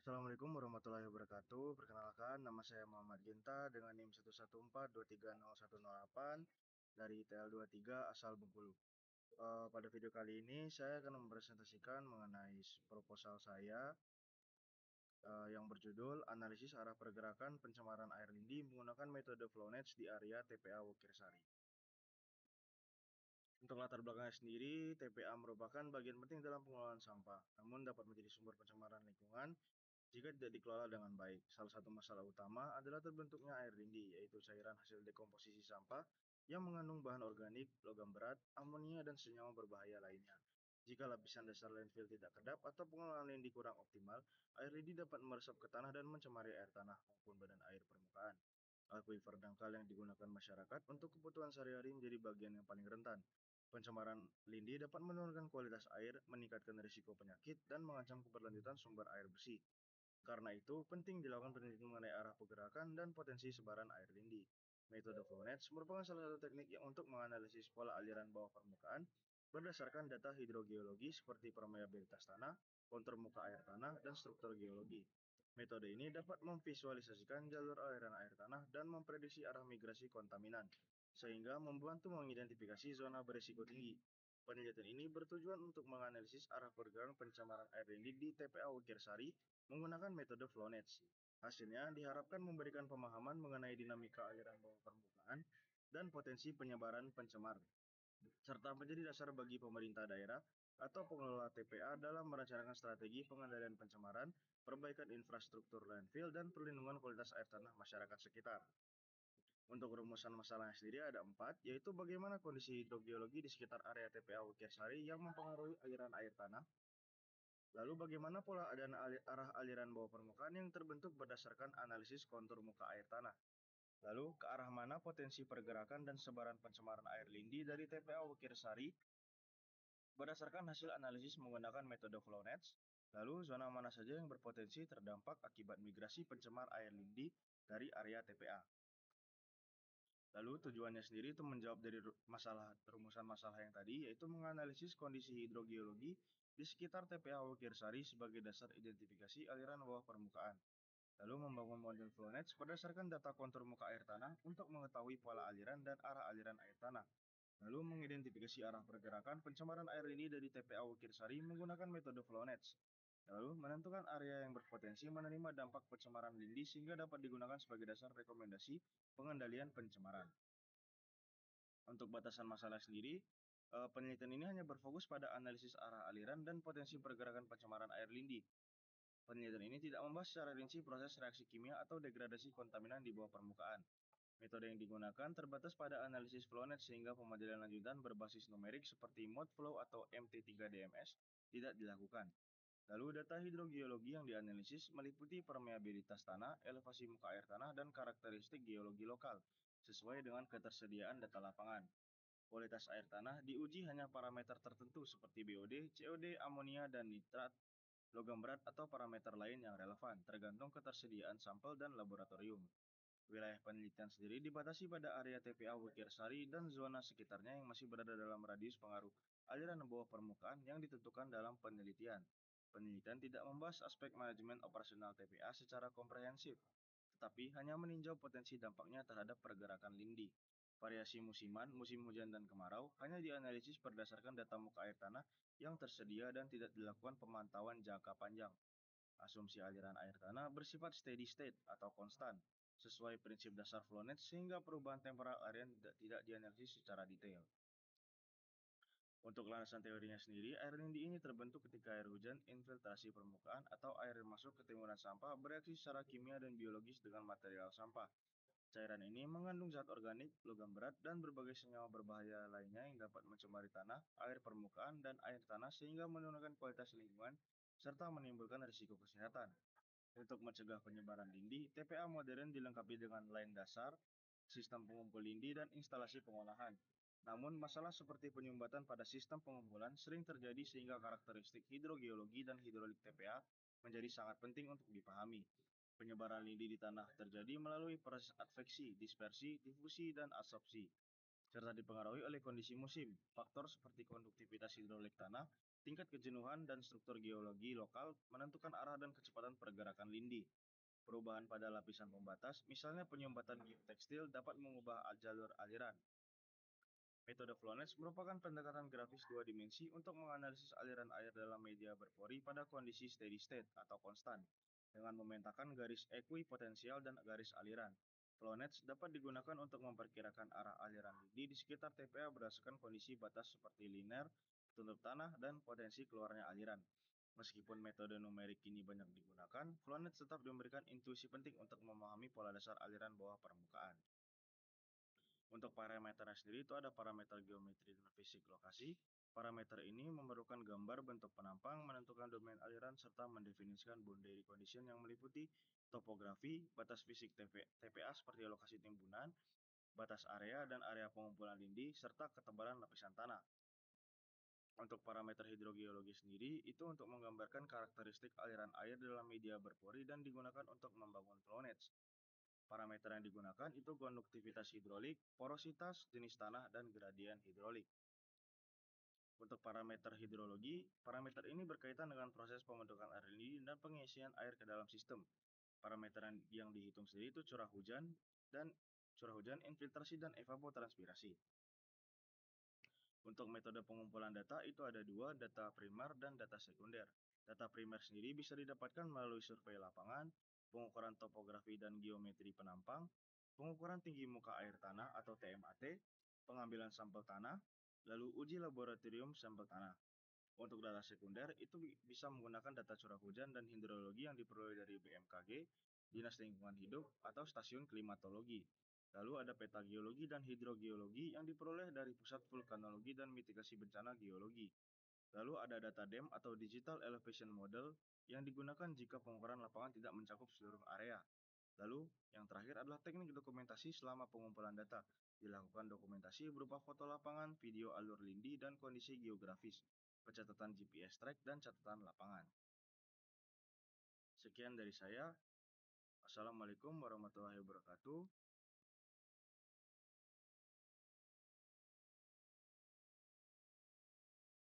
Assalamualaikum warahmatullahi wabarakatuh. Perkenalkan, nama saya Muhammad Ginta dengan NIM 114230108 dari TL23 asal Bengkulu. Pada video kali ini saya akan mempresentasikan mengenai proposal saya yang berjudul Analisis Arah Pergerakan Pencemaran Air Lindi menggunakan metode Flownet di area TPA Wukirsari. Untuk latar belakangnya sendiri, TPA merupakan bagian penting dalam pengelolaan sampah, namun dapat menjadi sumber pencemaran lingkungan jika tidak dikelola dengan baik. Salah satu masalah utama adalah terbentuknya air lindi, yaitu cairan hasil dekomposisi sampah yang mengandung bahan organik, logam berat, amonia, dan senyawa berbahaya lainnya. Jika lapisan dasar landfill tidak kedap atau pengelolaan lindi kurang optimal, air lindi dapat meresap ke tanah dan mencemari air tanah maupun badan air permukaan. Akuifer dangkal yang digunakan masyarakat untuk kebutuhan sehari-hari menjadi bagian yang paling rentan. Pencemaran lindi dapat menurunkan kualitas air, meningkatkan risiko penyakit, dan mengancam keberlanjutan sumber air bersih. Karena itu, penting dilakukan penelitian mengenai arah pergerakan dan potensi sebaran air lindi. Metode Flownet merupakan salah satu teknik yang untuk menganalisis pola aliran bawah permukaan berdasarkan data hidrogeologi seperti permeabilitas tanah, kontur muka air tanah, dan struktur geologi. Metode ini dapat memvisualisasikan jalur aliran air tanah dan memprediksi arah migrasi kontaminan, sehingga membantu mengidentifikasi zona berisiko tinggi. Penelitian ini bertujuan untuk menganalisis arah pergerakan pencemaran air lindi di TPA Wukirsari menggunakan metode Flownet. Hasilnya diharapkan memberikan pemahaman mengenai dinamika aliran bawah permukaan dan potensi penyebaran pencemar, serta menjadi dasar bagi pemerintah daerah atau pengelola TPA dalam merencanakan strategi pengendalian pencemaran, perbaikan infrastruktur landfill, dan perlindungan kualitas air tanah masyarakat sekitar. Untuk rumusan masalahnya sendiri ada 4, yaitu bagaimana kondisi hidrogeologi di sekitar area TPA Wukirsari yang mempengaruhi aliran air tanah. Lalu bagaimana pola dan arah aliran bawah permukaan yang terbentuk berdasarkan analisis kontur muka air tanah. Lalu ke arah mana potensi pergerakan dan sebaran pencemaran air lindi dari TPA Wukirsari berdasarkan hasil analisis menggunakan metode Flownet. Lalu zona mana saja yang berpotensi terdampak akibat migrasi pencemar air lindi dari area TPA. Lalu tujuannya sendiri itu menjawab dari rumusan masalah yang tadi, yaitu menganalisis kondisi hidrogeologi di sekitar TPA Wukirsari sebagai dasar identifikasi aliran bawah permukaan. Lalu membangun model Flownet berdasarkan data kontur muka air tanah untuk mengetahui pola aliran dan arah aliran air tanah. Lalu mengidentifikasi arah pergerakan pencemaran air lindi dari TPA Wukirsari menggunakan metode Flownet. Lalu menentukan area yang berpotensi menerima dampak pencemaran lindi sehingga dapat digunakan sebagai dasar rekomendasi pengendalian pencemaran. Untuk batasan masalah sendiri, penelitian ini hanya berfokus pada analisis arah aliran dan potensi pergerakan pencemaran air lindi. Penelitian ini tidak membahas secara rinci proses reaksi kimia atau degradasi kontaminan di bawah permukaan. Metode yang digunakan terbatas pada analisis Flownet sehingga pemodelan lanjutan berbasis numerik seperti mode flow atau MT3DMS tidak dilakukan. Lalu data hidrogeologi yang dianalisis meliputi permeabilitas tanah, elevasi muka air tanah, dan karakteristik geologi lokal, sesuai dengan ketersediaan data lapangan. Kualitas air tanah diuji hanya parameter tertentu seperti BOD, COD, amonia, dan nitrat, logam berat, atau parameter lain yang relevan, tergantung ketersediaan sampel dan laboratorium. Wilayah penelitian sendiri dibatasi pada area TPA Wukirsari dan zona sekitarnya yang masih berada dalam radius pengaruh aliran bawah permukaan yang ditentukan dalam penelitian. Penelitian tidak membahas aspek manajemen operasional TPA secara komprehensif, tetapi hanya meninjau potensi dampaknya terhadap pergerakan lindi. Variasi musiman, musim hujan dan kemarau hanya dianalisis berdasarkan data muka air tanah yang tersedia dan tidak dilakukan pemantauan jangka panjang. Asumsi aliran air tanah bersifat steady state atau konstan, sesuai prinsip dasar Flownet sehingga perubahan temporal area tidak dianalisis secara detail. Untuk landasan teorinya sendiri, air lindi ini terbentuk ketika air hujan, infiltrasi permukaan, atau air yang masuk ke timuran sampah bereaksi secara kimia dan biologis dengan material sampah. Cairan ini mengandung zat organik, logam berat, dan berbagai senyawa berbahaya lainnya yang dapat mencemari tanah, air permukaan, dan air tanah sehingga menurunkan kualitas lingkungan serta menimbulkan risiko kesehatan. Untuk mencegah penyebaran lindi, TPA modern dilengkapi dengan lain dasar, sistem pengumpul lindi, dan instalasi pengolahan. Namun, masalah seperti penyumbatan pada sistem pengumpulan sering terjadi sehingga karakteristik hidrogeologi dan hidrolik TPA menjadi sangat penting untuk dipahami. Penyebaran lindi di tanah terjadi melalui proses adveksi, dispersi, difusi, dan absorpsi, serta dipengaruhi oleh kondisi musim. Faktor seperti konduktivitas hidrolik tanah, Tingkat kejenuhan dan struktur geologi lokal menentukan arah dan kecepatan pergerakan lindi. Perubahan pada lapisan pembatas, misalnya penyumbatan geotekstil dapat mengubah jalur aliran. Metode Flownet merupakan pendekatan grafis dua dimensi untuk menganalisis aliran air dalam media berpori pada kondisi steady state atau konstan, dengan memetakan garis ekuipotensial dan garis aliran. Flownet dapat digunakan untuk memperkirakan arah aliran lindi di sekitar TPA berdasarkan kondisi batas seperti linear, tutup tanah, dan potensi keluarnya aliran. Meskipun metode numerik kini banyak digunakan, Flownet tetap memberikan intuisi penting untuk memahami pola dasar aliran bawah permukaan. Untuk parameternya sendiri itu ada parameter geometri dan fisik lokasi. Parameter ini memerlukan gambar bentuk penampang, menentukan domain aliran, serta mendefinisikan boundary condition yang meliputi topografi, batas fisik TPA seperti lokasi timbunan, batas area dan area pengumpulan lindi, serta ketebalan lapisan tanah. Untuk parameter hidrogeologi sendiri, itu untuk menggambarkan karakteristik aliran air dalam media berpori dan digunakan untuk membangun flownet. Parameter yang digunakan itu konduktivitas hidrolik, porositas, jenis tanah, dan gradien hidrolik. Untuk parameter hidrologi, parameter ini berkaitan dengan proses pembentukan air lindi dan pengisian air ke dalam sistem. Parameter yang dihitung sendiri itu curah hujan, infiltrasi, dan evapotranspirasi. Untuk metode pengumpulan data itu ada dua, data primer dan data sekunder. Data primer sendiri bisa didapatkan melalui survei lapangan, pengukuran topografi dan geometri penampang, pengukuran tinggi muka air tanah atau TMAT, pengambilan sampel tanah, lalu uji laboratorium sampel tanah. Untuk data sekunder itu bisa menggunakan data curah hujan dan hidrologi yang diperoleh dari BMKG, Dinas Lingkungan Hidup, atau stasiun klimatologi. Lalu ada peta geologi dan hidrogeologi yang diperoleh dari Pusat Vulkanologi dan Mitigasi Bencana Geologi. Lalu ada data DEM atau Digital Elevation Model yang digunakan jika pengukuran lapangan tidak mencakup seluruh area. Lalu yang terakhir adalah teknik dokumentasi selama pengumpulan data. Dilakukan dokumentasi berupa foto lapangan, video alur lindi, dan kondisi geografis, pencatatan GPS track, dan catatan lapangan. Sekian dari saya. Assalamualaikum warahmatullahi wabarakatuh.